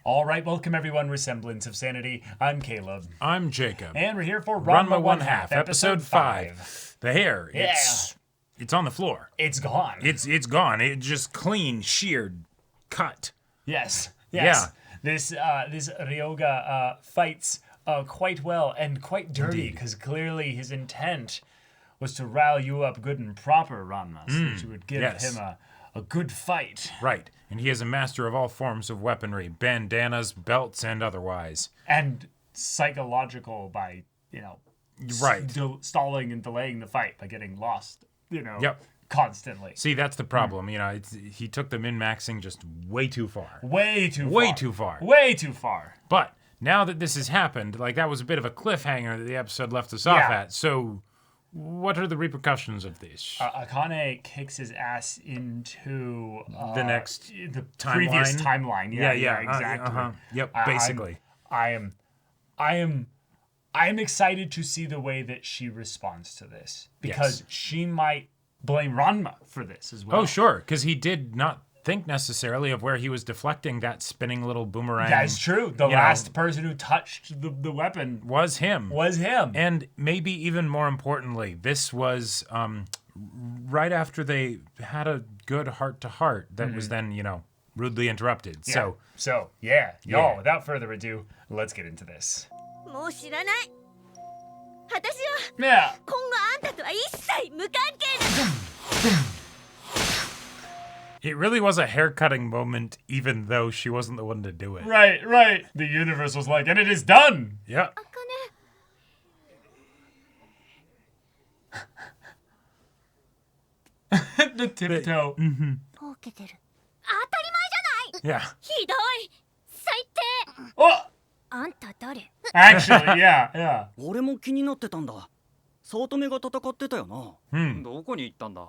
All right, welcome everyone. We're Semblance of Sanity. I'm Caleb. I'm Jacob. And we're here for Ranma 1/2, episode 5. The hair, it's on the floor. It's gone. It's gone. It just clean, sheared, cut. Yes. Yeah. This Ryoga fights quite well and quite dirty, because clearly his intent was to rile you up good and proper, Ranma, so that you would give him a good fight. Right. And he is a master of all forms of weaponry, bandanas, belts, and otherwise. And psychological by, Right. stalling and delaying the fight by getting lost, constantly. See, that's the problem. He took the min-maxing just way too far. Way too far. But now that this has happened, that was a bit of a cliffhanger that the episode left us off at. So what are the repercussions of this? Akane kicks his ass into the next previous timeline. Yeah, exactly. Yep, basically. I am excited to see the way that she responds to this, because she might blame Ranma for this as well. Oh, sure, because he did not think necessarily of where he was deflecting that spinning little boomerang. That's true. The last person who touched the weapon was him. And maybe even more importantly, this was right after they had a good heart-to-heart that was then, rudely interrupted. Yeah. So, without further ado, let's get into this. もう知らない。私は Yeah. 今後あんたとは一切無関係だ。 It really was a haircutting moment, even though she wasn't the one to do it. Right. The universe was like, and it is done. Yeah. あかね。The tiptoe. ほうけてる。当たり前じゃない。 Yeah. ひどい。最低。 Oh, あんた誰？ actually, yeah. 俺も気になってたんだ。早乙女が戦ってたよな。Hmm. どこに行ったんだ？今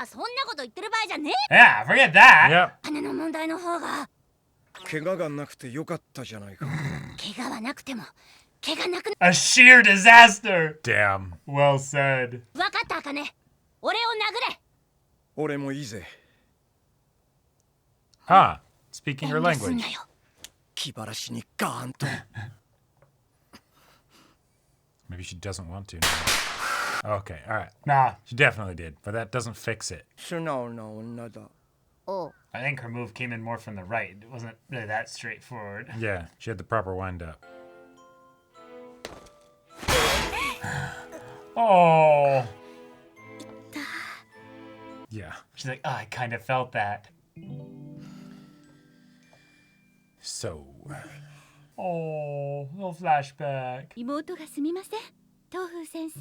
はそんなこと言ってる場合じゃね Yeah, forget that. Yep. 金の問題の方が。怪我がなくてよかったじゃないか。怪我はなくても怪我なく A sheer disaster. Damn. Well said. 分かったあかね。俺を殴れ。俺もいいぜ。Ah, speaking your 遠慮すん language. なよ。気晴らしにガーンと。 Maybe she doesn't want to now. Okay, all right. Nah, She definitely did, but that doesn't fix it. 素直な女だ。おう。 I think her move came in more from the right. It wasn't really that straightforward. Yeah, she had the proper wind up. Oh. Yeah. She's like, I kind of felt that. So, Oh, little flashback. 妹がすみません。東風先生。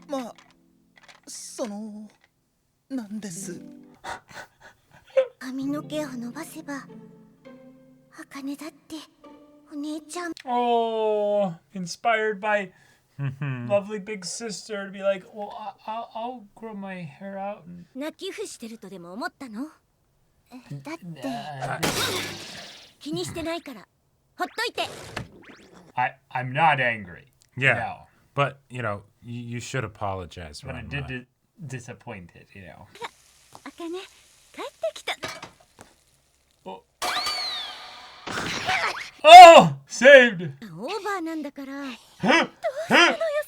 まあなんです髪の毛を伸ばせば、茜だってお姉ちゃん。 Oh, inspired by lovely big sister to be like, well, I'll grow my hair out. And... 泣き伏してるとでも思ったの？だって気にしてないからほっといて。 I'm not angry. yeah. No. But, you should apologize, But I Ranma. did disappointed, あかね、帰ってきた。 Oh! Saved! オーバーなんだから。どうしたのよ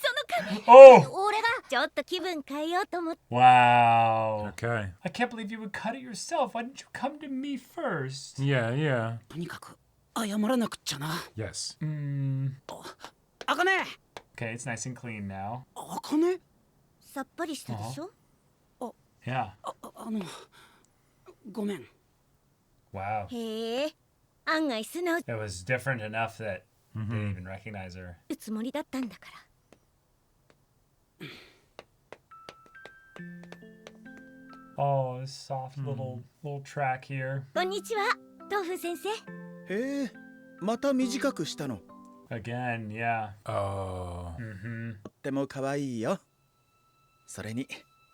その髪。 Oh! 俺がちょっと気分変えようと思って。 Wow. Okay. I can't believe you would cut it yourself. Why didn't you come to me first? Yeah. とにかく謝らなくっちゃな。 Yes. あかね。 Okay, it's nice and clean now. あかね。さっぱりしたでしょ。 Yeah. ごめん。 Wow. へえ、案外素直 It was different enough that they didn't even recognize her. うつもりだったんだから。 Oh, this soft little track here. こんにちは、東風先生。へえまた短くしたの Again, yeah. Oh. とっても可愛いよそれに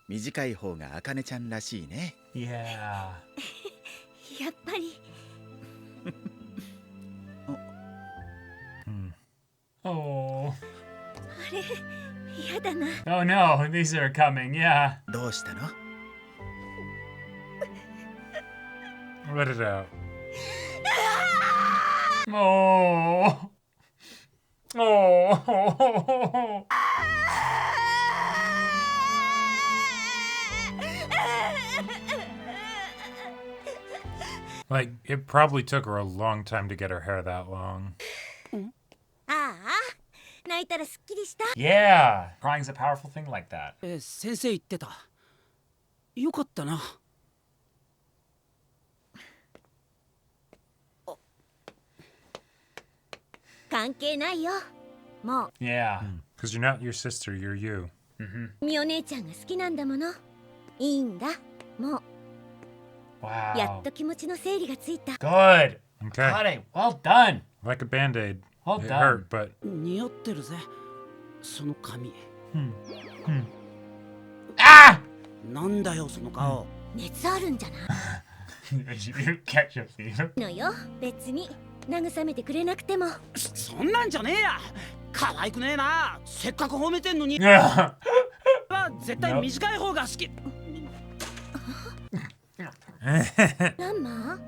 短い方があかねちゃんらしいね Yeah. やっぱり。 Oh. あれ、嫌だな。 Oh no, these are coming, yeah. どうしたの Let it out. Oh. Oh. Like, it probably took her a long time to get her hair that long. ああ、泣いたらすっきりした。 Yeah. Crying's a powerful thing like that. 先生言ってた。よかったな。関係ないよ。も Yeah. Because you're not your sister, you're you. うみお姉ちゃんが好きなんだもの。いいんだ。もう Wow. やっと気持ちの整理がついた。 Good. Okay. Got it. Well done. Like a band-aid. Well It done. hurt, but 似合ってるぜ。その髪。 Ah! なんだよその顔。熱あるんじゃない You catch a fever. のよ。別に慰めてくれなくても。そんなんじゃねえや。可愛くねえな。せっかく褒めてんのに。 Yeah. 絶対短い方が好き。ランマ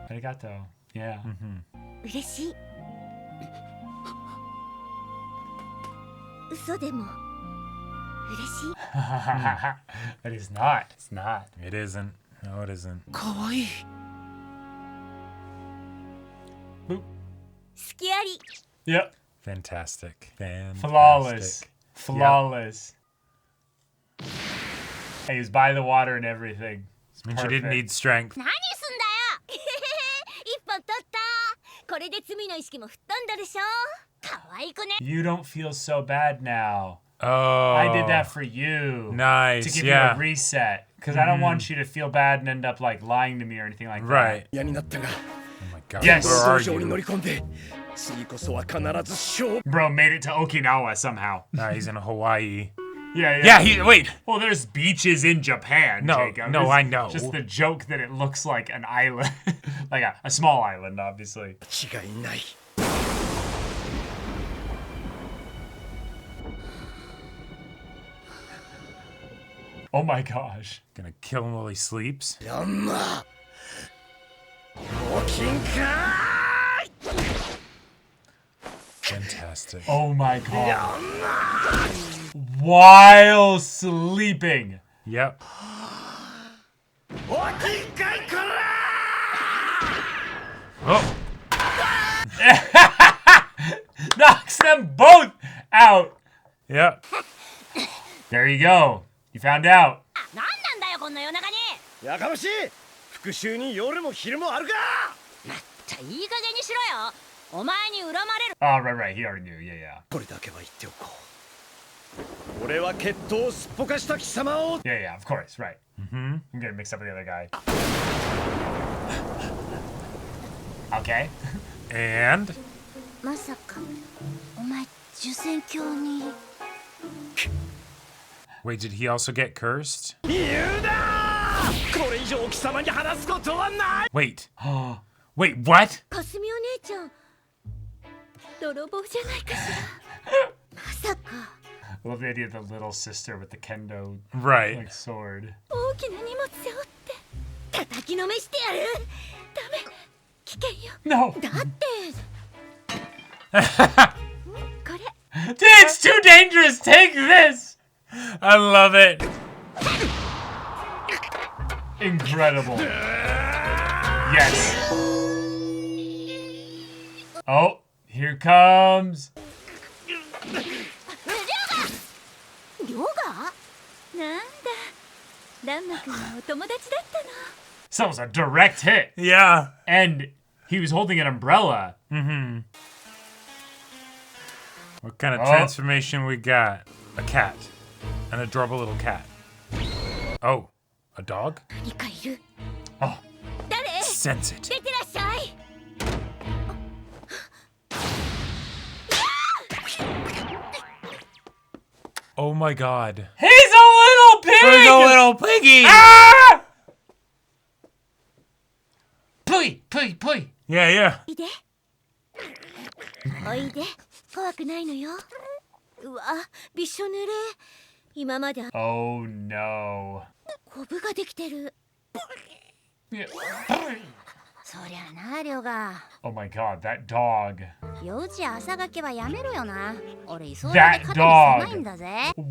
Arigato. Yeah. 嬉しい。嘘でも嬉しい。 But it's not. It's not. it isn't. No, it isn't. 可愛い。好きあり。 Yep. Fantastic. Fantastic. Flawless. Flawless. Hey, he was by the water and everything. It's And she didn't need strength. 何すんだよ一本取った。これで罪の意識も吹っ飛んだでしょ。可愛くね。 You don't feel so bad now. Oh. I did that for you. Nice. To give Yeah. you a reset. Because I don't want you to feel bad and end up like lying to me or anything like that. Right. 嫌になったが Oh my god. Yes. Where 道 are 場に乗 you? り込んで次こそは必ず勝負 Bro made it to Okinawa somehow. Nah, he's in Hawaii. Yeah, Yeah, wait. Well, there's beaches in Japan, No, Jacob. no, It's I know. Just the joke that it looks like an island. Like a small island, obviously. 違いない Oh my gosh. Gonna kill him while he sleeps. ランマ募金か Fantastic. Oh my god. While sleeping. Yep. 募金会から Oh. Knocks them both out. Yep. There you go. You found out. 何なんだよこんな夜中に。やかましい復讐に夜も昼もあるかじゃいい加減にしろよ。お前に恨まれる。 Oh, right. He already knew. Yeah. これだけは言っておこう俺は決闘をすっぽかした貴様を Yeah, of course. Right. I'm getting mixed up with the other guy. Okay. And まさかお前受選鏡に。 wait, did he also get cursed? 言うなこれ以上貴様に話すことはない Wait. Wait, what? かすみお姉ちゃん泥棒じゃないかしら。まさか I love the idea of the little sister with the kendo Right. like sword. 大きな荷物背負って叩きのめしてやる。ダメ危険よ。 No. だってこれ Dude, it's too dangerous. Take this. I love it. Incredible. Yes. Oh, here comes. 涼がなんだランマくんのお友達だったの。 So it was a direct hit. Yeah. And he was holding an umbrella. What kind of Oh. transformation we got? A cat. An adorable little cat. Oh, a dog? 何かいる。 Oh. 誰 Sense it. 出てらっしゃい。 Oh my god. He's a little pig! There's a little piggy! Ah! Pui. Yeah. おいでおいで怖くないのよ。うわびしょ濡れ今まで Oh no. コブができてる。 Yeah. そりゃな、りょうが。 Oh my god, that dog. 幼稚朝がけはやめろよな。俺急いで That 肩に狭いんだぜ。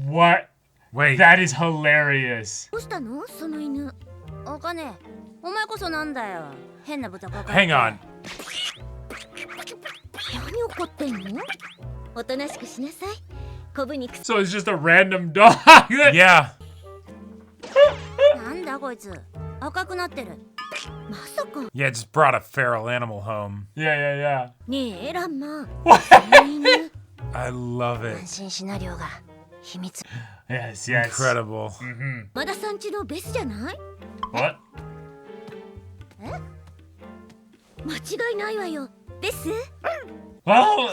What? Wait. That is hilarious. どうしたのその犬。お金、お前こそなんだよ。変な豚かかって。 Hang on. 何怒ってんの？おとなしくしなさい。コブにく So it's just a random dog. Yeah. なんだこいつ。赤くなってる。まさか。 Yeah, just brought a feral animal home. Yeah. ねえ、ランマ。 What? その犬。 I love 安 it. 心しなりょうが。秘密。 Yes. Incredible. まださんちのベスじゃない？ What? 間違いないわよ。ベス？ Oh.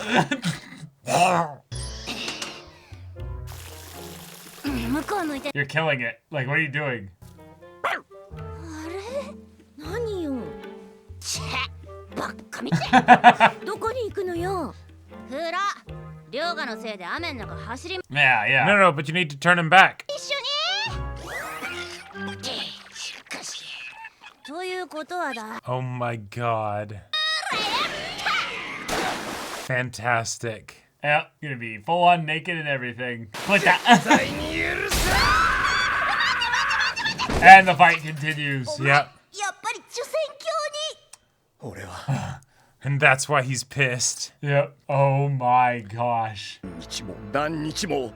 向こう向いて。 You're killing it. Like, what are you doing? あれ？何よ。チェ、ばっか見て。どこに行くのよ。フラ、りょうがのせいで雨の中走り。 Yeah. No, no, but you need to turn him back. 一緒に。しかし。ということはだ。 Oh my god. Fantastic. Yeah, gonna be full on naked and everything. Like that. And the fight continues. Yep. やっぱり主戦況に。俺は And that's why he's pissed. Yep. Oh my gosh. 日も何日も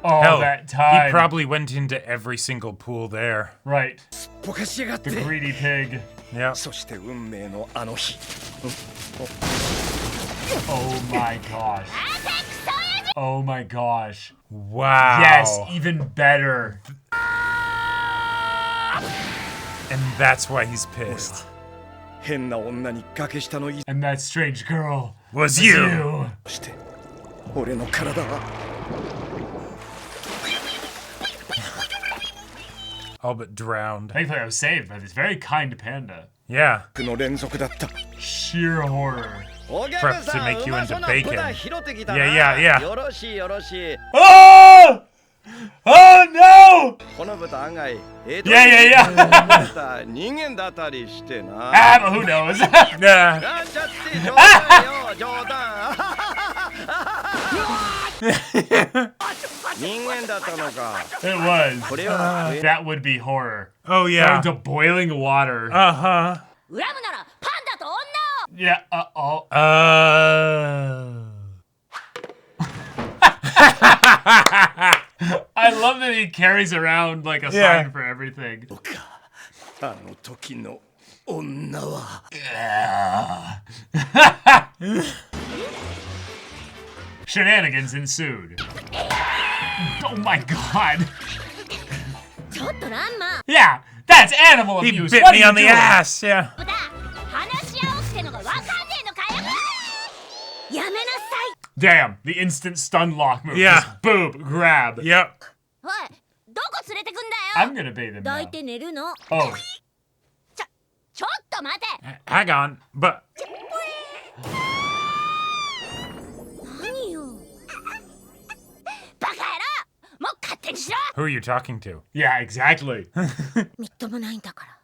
Oh, Hell, that he time. probably went into every single pool there. Right. ぼかしやがって The greedy pig. Yep. そして運命のあの日 Oh my gosh. Oh my gosh. Wow. Yes, even better. And that's why he's pissed. 変な女に崖下のい And that strange girl Was was you. you. して俺の体は All but drowned. Thankfully, I was saved by this very kind panda. Yeah. の連続だった Sheer horror. Prep to make you into bacon. や Yeah, yeah, yeah. よろしいよろしい Oh! Oh no! この豚案外 Yeah. 人間だったりしてな Ah, but who knows? Nah. なんちゃって冗談よ冗談人間だったのか It was. これは That would be horror. Oh, yeah. Into boiling water. Uh-huh. 恨むならパンダと女を。 Yeah. Oh. I love that he carries around like a Yeah. sign for everything. あの時の女は Shenanigans ensued. Oh my god. ちょっとランマ。 Yeah, that's animal He abuse. bit What me are on you the doing? ass. Yeah. 豚、話し合おうってのがわかんねえのかよ。やめなさい。 Damn, the instant stun lock move. Yeah. Just boob, grab. Yep. おい、どこ連れてくんだよ。 I'm gonna bathe him 抱 now. いて寝るの。 Oh. ちょっと待て。 Hang on. But 何よ。バカ野郎。もう勝手にしろ。 who are you talking to? Yeah, exactly. みっともないんだから。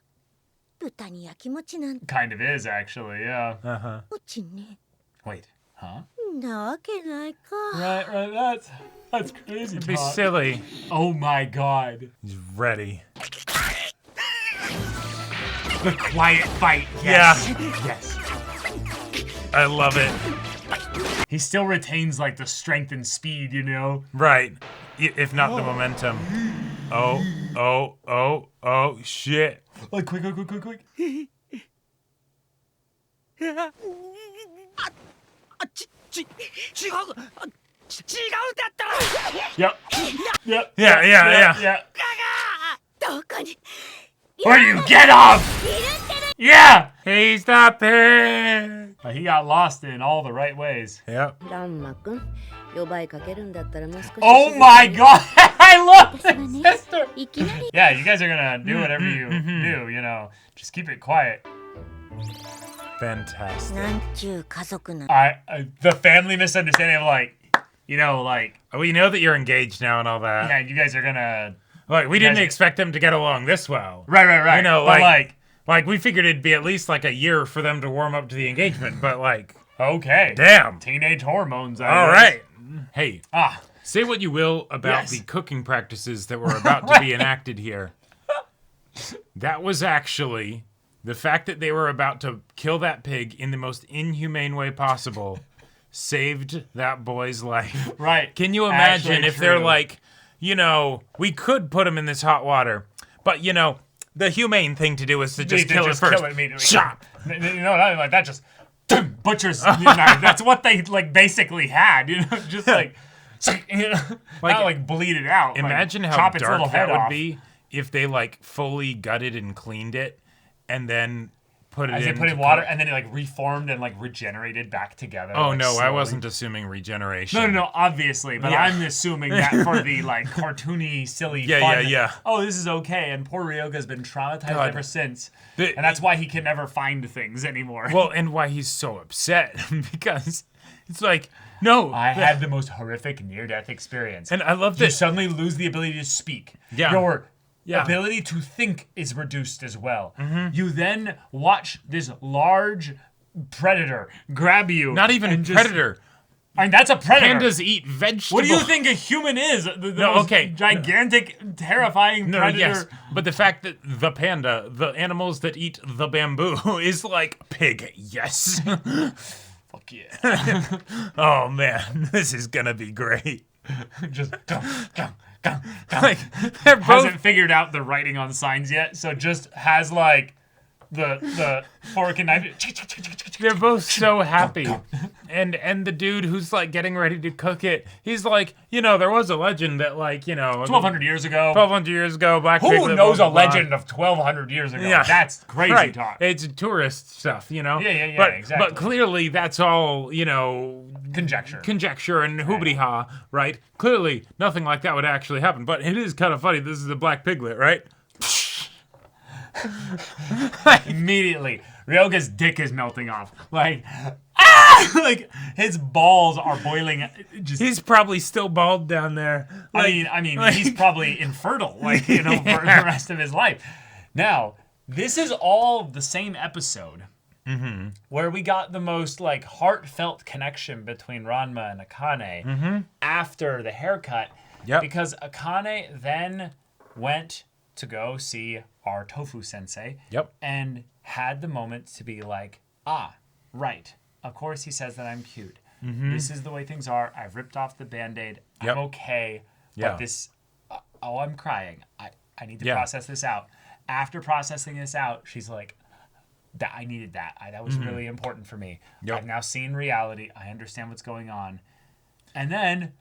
豚にやきもちなんて Kind of is, actually, yeah. Uh-huh. もちね。 Wait, huh? なわけないか。 Right, that's crazy It'd be talk. silly. Oh my god. He's ready. The quiet fight. Yes. Yes. I love it. He still retains like the strength and speed, you know? Right. If not the momentum. Oh, shit. Like quick. 違うだったら Yep. Yeah. どこに Where you get off? Yeah. He's the pig. He got lost in all the right ways. Yep. ランマくん、呼ばいかけるんだったらもう少し。 Oh my god! I love this sister. いきなり Yeah, you guys are gonna do whatever you do, you know. Just keep it quiet. Fantastic. なんちゅう家族な。 The family misunderstanding of like, you know, like, We know that you're engaged now and all that. yeah, you guys are gonna. Like, we didn't guys- expect them to get along this well. Right. You know, but like we figured it'd be at least like a year for them to warm up to the engagement, but like, okay. damn. Teenage hormones. All right. Hey, Ah, say what you will about Yes. the cooking practices that were about to be enacted here. That was actually the fact that they were about to kill that pig in the most inhumane way possible saved that boy's life. right. Can you imagine Actually if they're true. like, you know, we could put him in this hot water, but you know, the humane thing to do is to just kill it first. Kill it immediately. Chop. You know, not like that. Just butchers. You know, that's what they like basically had. You know, just like, you know, Like, not like bleed it out. Imagine like, how chop its little dark that head would off. be if they like fully gutted and cleaned it and then put it As in. they put in to water cook. and then it like reformed and like regenerated back together. Oh like, no, I slowly. wasn't assuming regeneration. No, obviously, but Yeah. I'm assuming that for the like cartoony, silly Yeah, fun. yeah. Oh, this is okay, and poor Ryoga's been traumatized God. ever since, The- and that's why he can never find things anymore. Well, and why he's so upset because it's like no. I had the most horrific near-death experience, and I love you that. suddenly lose the ability to speak. Yeah. Your Yeah. ability to think is reduced as well. Mm-hmm. You then watch this large predator grab you. Not even and just- predator. I mean, that's a predator. Pandas eat vegetables. What do you think a human is? The No, most okay. gigantic, terrifying No, predator. yes, but the fact that the panda, the animals that eat the bamboo, is like pig. Yes. Fuck yeah. Oh man, this is gonna be great. Just Like they're both. hasn't figured out the writing on signs yet, so just has like the fork and knife. They're both so happy, and the dude who's like getting ready to cook it, he's like, you know, there was a legend that like, you know, 1,200 years ago. 1,200 years ago, black Who piglet, knows blah, a blah, blah. legend of 1,200 years ago? Yeah. That's crazy Right. talk. It's tourist stuff, you know. Yeah, But exactly. but clearly that's all, you know, Conjecture. and hoobity ha, right? Clearly nothing like that would actually happen. But it is kind of funny. This is a black piglet, right? Immediately, Ryoga's dick is melting off. Like, ah! Like his balls are boiling. Just, He's probably still bald down there. I mean, he's probably infertile. Like, you know, for the rest of his life. Now, this is all the same episode. Mm-hmm. Where we got the most like heartfelt connection between Ranma and Akane after the haircut. Yep. Because Akane then went to go see our Tofu sensei. Yep. And had the moment to be like, right. Of course he says that I'm cute. This is the way things are. I've ripped off the Band-Aid. Yep. I'm okay. Yeah. But this, I'm crying. I need to Yeah. process this out. After processing this out, she's like, that I needed that. That was really important for me. Yep. I've now seen reality. I understand what's going on. And then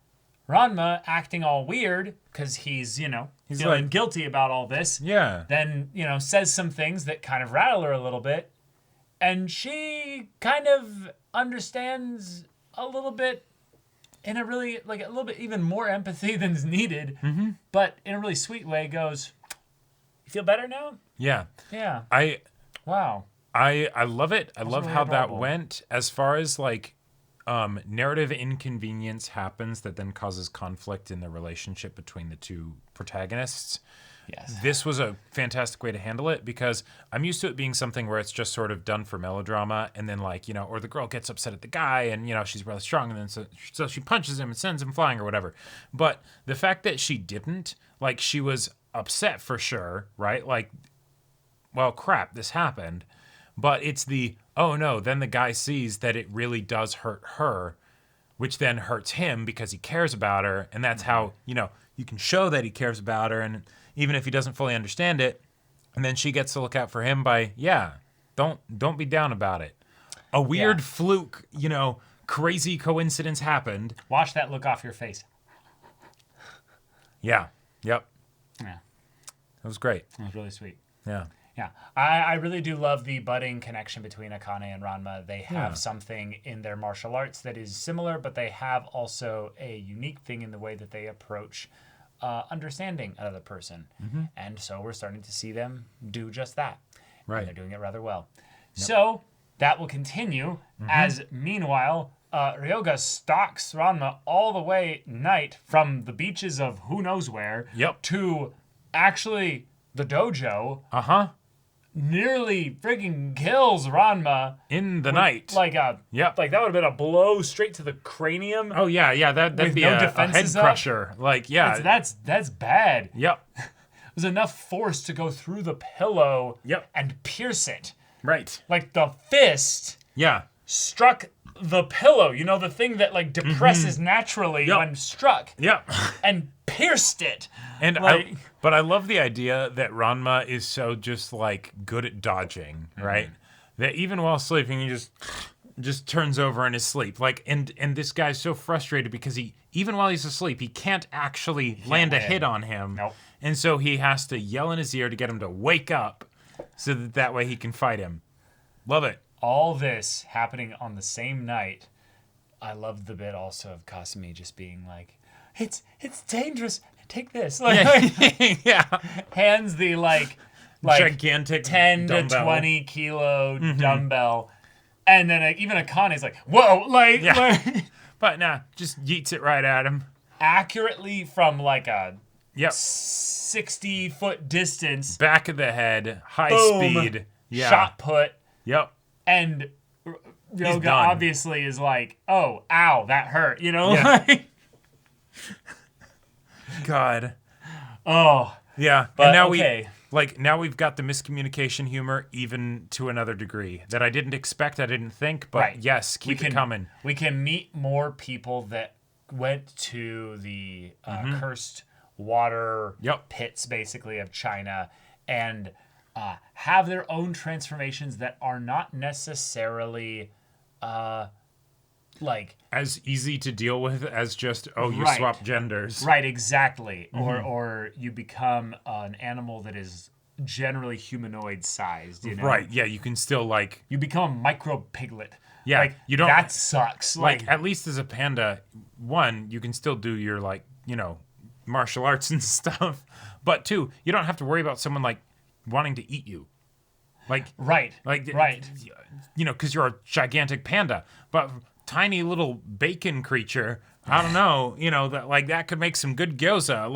Ranma acting all weird because he's, you know, He's feeling like- guilty about all this. Yeah. Then, you know, says some things that kind of rattle her a little bit. And she kind of understands a little bit in a really, like a little bit even more empathy than's needed. But in a really sweet way goes, you feel better now? Yeah. Yeah. Wow. I love it. I love really how that adorable. went. As far as like narrative inconvenience happens that then causes conflict in the relationship between the two protagonists. Yes. This was a fantastic way to handle it because I'm used to it being something where it's just sort of done for melodrama and then like, you know, or the girl gets upset at the guy and, you know, she's really strong and then so she punches him and sends him flying or whatever. But the fact that she didn't, like she was upset for sure, right? Like, well, crap, this happened. But it's the, oh no, then the guy sees that it really does hurt her, which then hurts him because he cares about her. And that's how, you know, you can show that he cares about her. And even if he doesn't fully understand it, and then she gets to look out for him by, don't be down about it. A weird fluke, you know, crazy coincidence happened. Wash that look off your face. Yeah. Yep. Yeah. That was great. It was really sweet. Yeah. Yeah, I really do love the budding connection between Akane and Ranma. They have Yeah. something in their martial arts that is similar, but they have also a unique thing in the way that they approach understanding another person. And so we're starting to see them do just that. Right. And they're doing it rather well. So that will continue as, meanwhile, Ryoga stalks Ranma all the way night from the beaches of who knows where to actually the dojo. Nearly freaking kills Ranma in the night. Like that would have been a blow straight to the cranium. Oh yeah, that'd be a head crusher. Like that's bad. Yep. There's enough force to go through the pillow. And pierce it. Right. Like the fist. Yeah. Struck the pillow. You know, the thing that like depresses naturally when struck. Yep. And pierced it. And I love the idea that Ranma is so just like good at dodging, right? That even while sleeping, he just turns over in his sleep. Like, and this guy's so frustrated because even while he's asleep, he can't actually land a hit on him. Nope. And so he has to yell in his ear to get him to wake up so that way he can fight him. Love it. All this happening on the same night. I love the bit also of Kasumi just being like, it's dangerous. Take this. Hands the like gigantic 10 dumbbell. to 20 kilo dumbbell. And then even Akane's like, whoa, but nah, just yeets it right at him. Accurately from like a 60-foot distance. Back of the head, high speed. Yeah. Shot put. Yep. And Ryoga obviously is like, oh, ow, that hurt, you know? Yeah. God. Oh. Yeah. But and now now we've got the miscommunication humor even to another degree that I didn't expect, I didn't think, but yes, keep it coming. We can meet more people that went to the cursed water pits, basically, of China, and have their own transformations that are not necessarily like as easy to deal with as just you swap genders. Right, exactly. Or you become an animal that is generally humanoid sized, you know? Right, yeah, you can still you become a micro piglet. Yeah, like, you don't. That sucks. Like at least as a panda, you can still do your martial arts and stuff. But two, you don't have to worry about someone wanting to eat you. Right. Because you're a gigantic panda. But tiny little bacon creature, I don't know, that could make some good gyoza.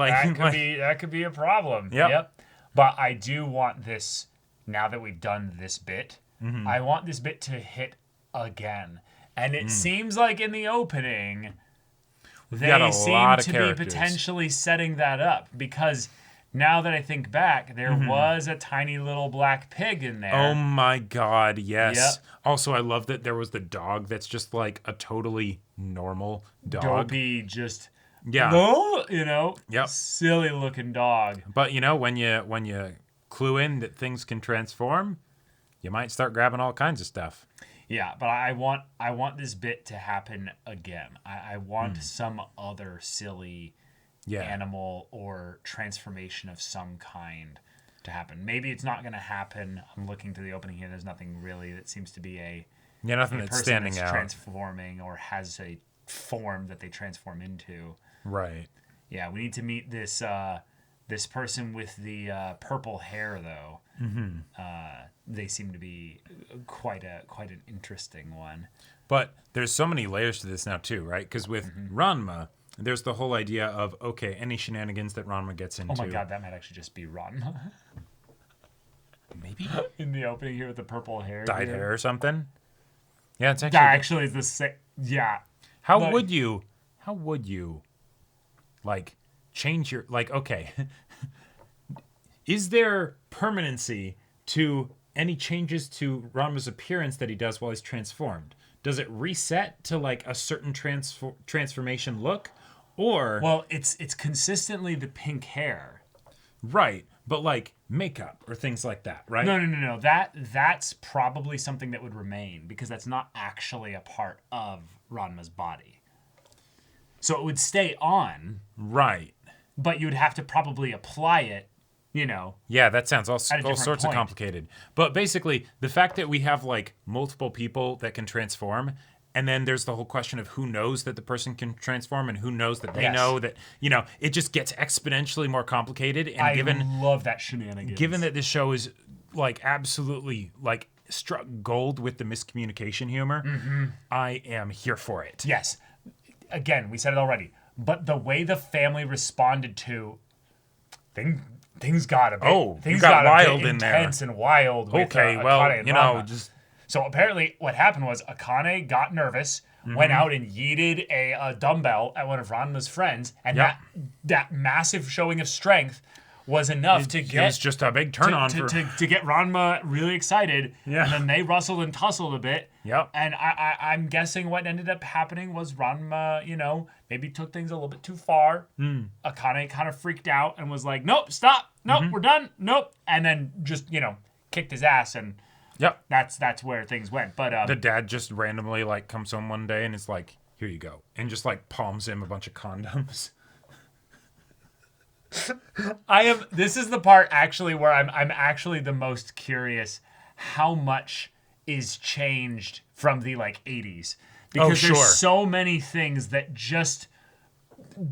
That could be a problem. Yep. But I do want this, now that we've done this bit, I want this bit to hit again. And it seems like in the opening, they seem to be potentially setting that up. Because now that I think back, there was a tiny little black pig in there. Oh my God, yes. Yep. Also, I love that there was the dog that's just like a totally normal dog. Dopey, just... Yeah. Silly looking dog. But when you clue in that things can transform, you might start grabbing all kinds of stuff. Yeah, but I want this bit to happen again. I want some other silly animal or transformation of some kind to happen. Maybe it's not going to happen. I'm looking through the opening here. There's nothing really that seems to be nothing that's standing out, transforming or has a form that they transform into. Right. Yeah, we need to meet this this person with the purple hair, though. They seem to be quite an interesting one. But there's so many layers to this now too, right? Because with Ranma, there's the whole idea of any shenanigans that Ranma gets into. Oh my God, that might actually just be Ranma. Maybe in the opening here with the purple hair, dyed hair or something. Yeah, it's actually is the sick. Yeah. How would you change your is there permanency to any changes to Ranma's appearance that he does while he's transformed? Does it reset to a certain transformation look, or it's consistently the pink hair, right? But makeup or things like that, right? No. That's probably something that would remain because that's not actually a part of Ranma's body. So it would stay on, right? But you would have to probably apply it. Yeah, that sounds all sorts of complicated. But basically, the fact that we have multiple people that can transform, and then there's the whole question of who knows that the person can transform and who knows that they know that, it just gets exponentially more complicated. And I love that shenanigans. Given that this show is absolutely struck gold with the miscommunication humor, I am here for it. Yes. Again, we said it already. But the way the family responded to things got a bit things got wild in there. Intense and wild. With, Okay, Akane and you know, Ranma. just So apparently, what happened was Akane got nervous, went out and yeeted a dumbbell at one of Ranma's friends, and that massive showing of strength was enough to get. It was just a big turn on to get Ranma really excited. Yeah. And then they rustled and tussled a bit. Yep. And I'm guessing what ended up happening was Ranma, maybe took things a little bit too far. Akane kind of freaked out and was like, "Nope, stop, nope, we're done, nope," and then just kicked his ass and. Yep. That's where things went. But the dad just randomly like comes home one day and is like, "Here you go," and just like palms him a bunch of condoms. This is the part actually where I'm actually the most curious how much is changed from the 80s. Because there's so many things that just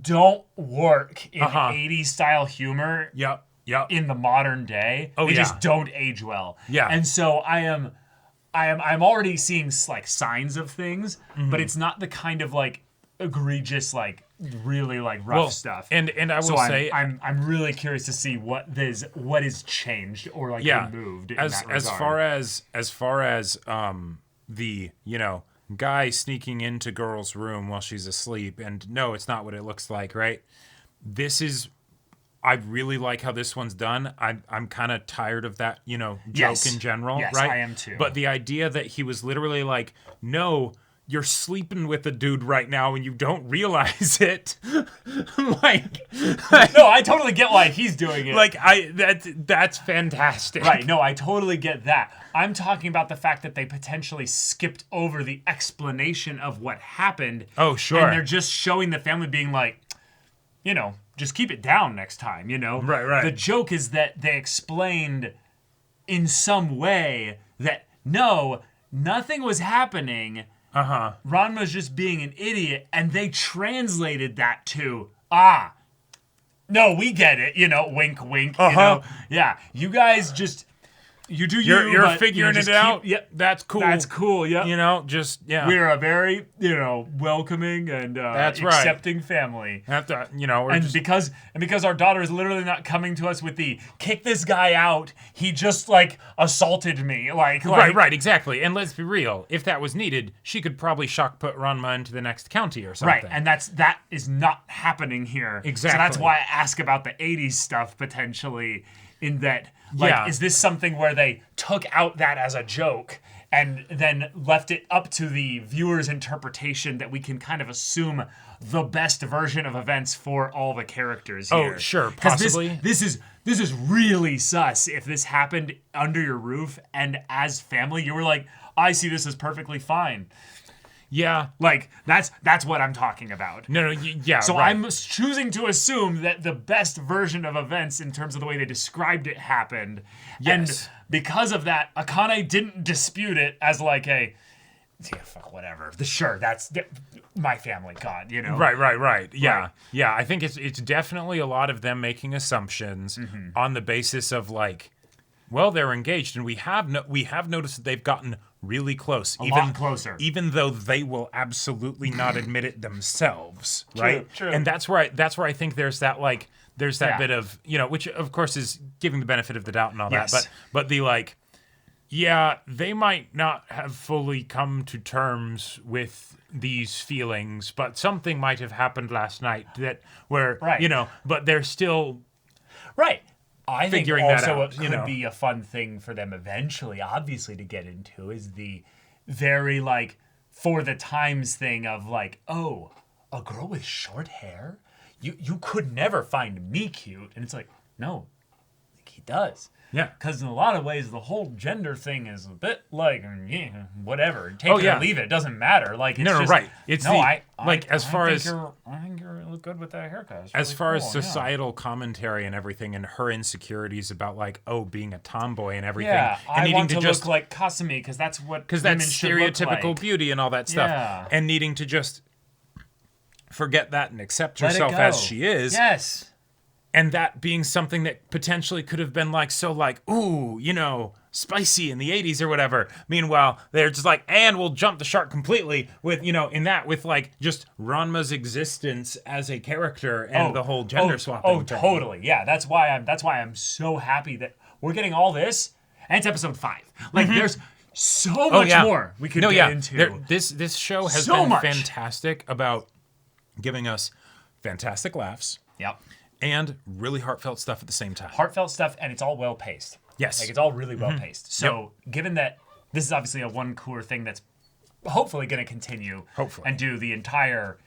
don't work in 80s style humor. Yep. In the modern day, they just don't age well. Yeah. And so I'm already seeing signs of things, but it's not the kind of egregious really rough stuff. And I will say I'm really curious to see what is changed or removed in that regard. as far as the guy sneaking into girl's room while she's asleep, and no, it's not what it looks like, right? I really like how this one's done. I'm kind of tired of that, joke in general, yes, right? I am too. But the idea that he was literally like, "No, you're sleeping with a dude right now and you don't realize it." No, I totally get why he's doing it. That's fantastic. Right, no, I totally get that. I'm talking about the fact that they potentially skipped over the explanation of what happened. Oh, sure. And they're just showing the family being like, just keep it down next time, Right. The joke is that they explained in some way that, no, nothing was happening. Ranma's just being an idiot, and they translated that to, no, we get it, wink, wink, Yeah, you guys just... You do you're but, figuring it out. Yep, that's cool. That's cool. Yep. We're a very welcoming and accepting family. Because our daughter is literally not coming to us with the kick this guy out. He just assaulted me. Right, exactly. And let's be real. If that was needed, she could probably shock put Ranma into the next county or something. Right, and that is not happening here. Exactly. So that's why I ask about the 80s stuff potentially. In that, is this something where they took out that as a joke and then left it up to the viewer's interpretation that we can kind of assume the best version of events for all the characters here? Oh, sure, possibly. This is really sus if this happened under your roof and as family you were like, I see this as perfectly fine. Yeah. That's what I'm talking about. No, yeah. So right. I'm choosing to assume that the best version of events in terms of the way they described it happened. Yes. And because of that, Akane didn't dispute it as fuck, whatever. Sure, that's my family, God, Right. Yeah. Right. Yeah, I think it's definitely a lot of them making assumptions on the basis of they're engaged, and we have noticed that they've gotten really close, a lot closer, even though they will absolutely not admit it themselves, right? True. And that's where I think there's that bit of which of course is giving the benefit of the doubt and all that, but the they might not have fully come to terms with these feelings, but something might have happened last night but they're still right. I think figuring also that out, what could be a fun thing for them eventually, obviously, to get into is the very for the times thing of oh, a girl with short hair? You could never find me cute. And it's no, he does. Yeah. Because in a lot of ways, the whole gender thing is a bit whatever. Take it or leave it. It doesn't matter. It's just, right. It's I think you look good with that haircut. It's as really far cool, as societal commentary and everything, and her insecurities about being a tomboy and everything. Yeah, and I needing want to just look like Kasumi because that's what that's women should look stereotypical like. beauty and all that stuff. Yeah. And needing to just forget that and accept Let it herself go. as she is. Yes. And that being something that potentially could have been ooh, spicy in the 80s or whatever. Meanwhile, they're just like, and we'll jump the shark completely with, with like just Ranma's existence as a character and the whole gender swapping. Oh, totally. Yeah, that's why I'm so happy that we're getting all this, and it's episode 5. Like, there's so much more we could get into. This show has So been much. fantastic about giving us fantastic laughs. Yep. And really heartfelt stuff at the same time. Heartfelt stuff, and it's all well paced. Yes. Like, it's all really well paced. So, given that this is obviously a one cooler thing that's hopefully going to continue. Hopefully. And do the entire,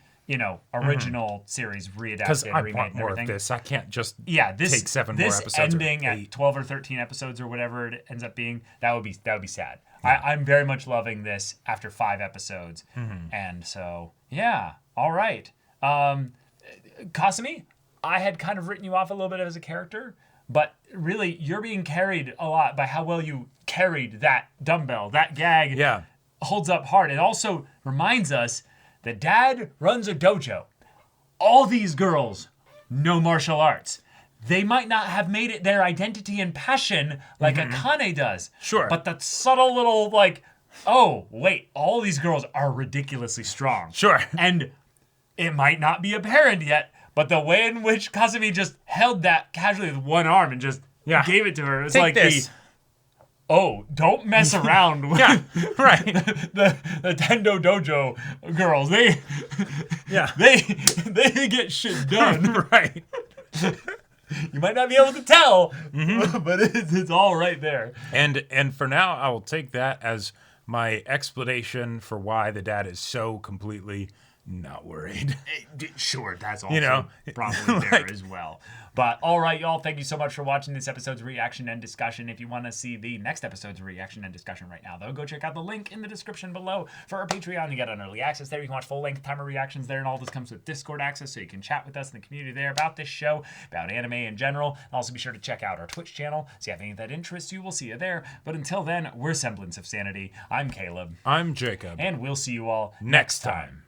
original series Because readapted, I remade, want and more everything. of this. I can't just This take 7 more this episodes. ending or at 8. 12 or 13 episodes or whatever it ends up being, that would be sad. I'm very much loving this after 5 episodes. And so, yeah. All right. Kasumi, I had kind of written you off a little bit as a character, but really you're being carried a lot by how well you carried that dumbbell. That gag holds up hard. It also reminds us that Dad runs a dojo. All these girls know martial arts. They might not have made it their identity and passion like Akane does. Sure. But that subtle little oh, wait, all these girls are ridiculously strong. Sure. And it might not be apparent yet, but the way in which Kasumi just held that casually with one arm and just gave it to her, it's Take like this. don't mess around with right. the Tendo Dojo girls. They get shit done. Right. You might not be able to tell, but it's all right there. And for now, I will take that as my explanation for why the dad is so completely not worried. Sure, that's also probably there as well. But all right, y'all, thank you so much for watching this episode's reaction and discussion. If you want to see the next episode's reaction and discussion right now, though, go check out the link in the description below for our Patreon. You get an early access there. You can watch full-length timer reactions there, and all this comes with Discord access, so you can chat with us in the community there about this show, about anime in general. And also be sure to check out our Twitch channel. So if you have anything that interests you, we'll see you there. But until then, we're Semblance of Sanity. I'm Caleb. I'm Jacob. And we'll see you all Next time.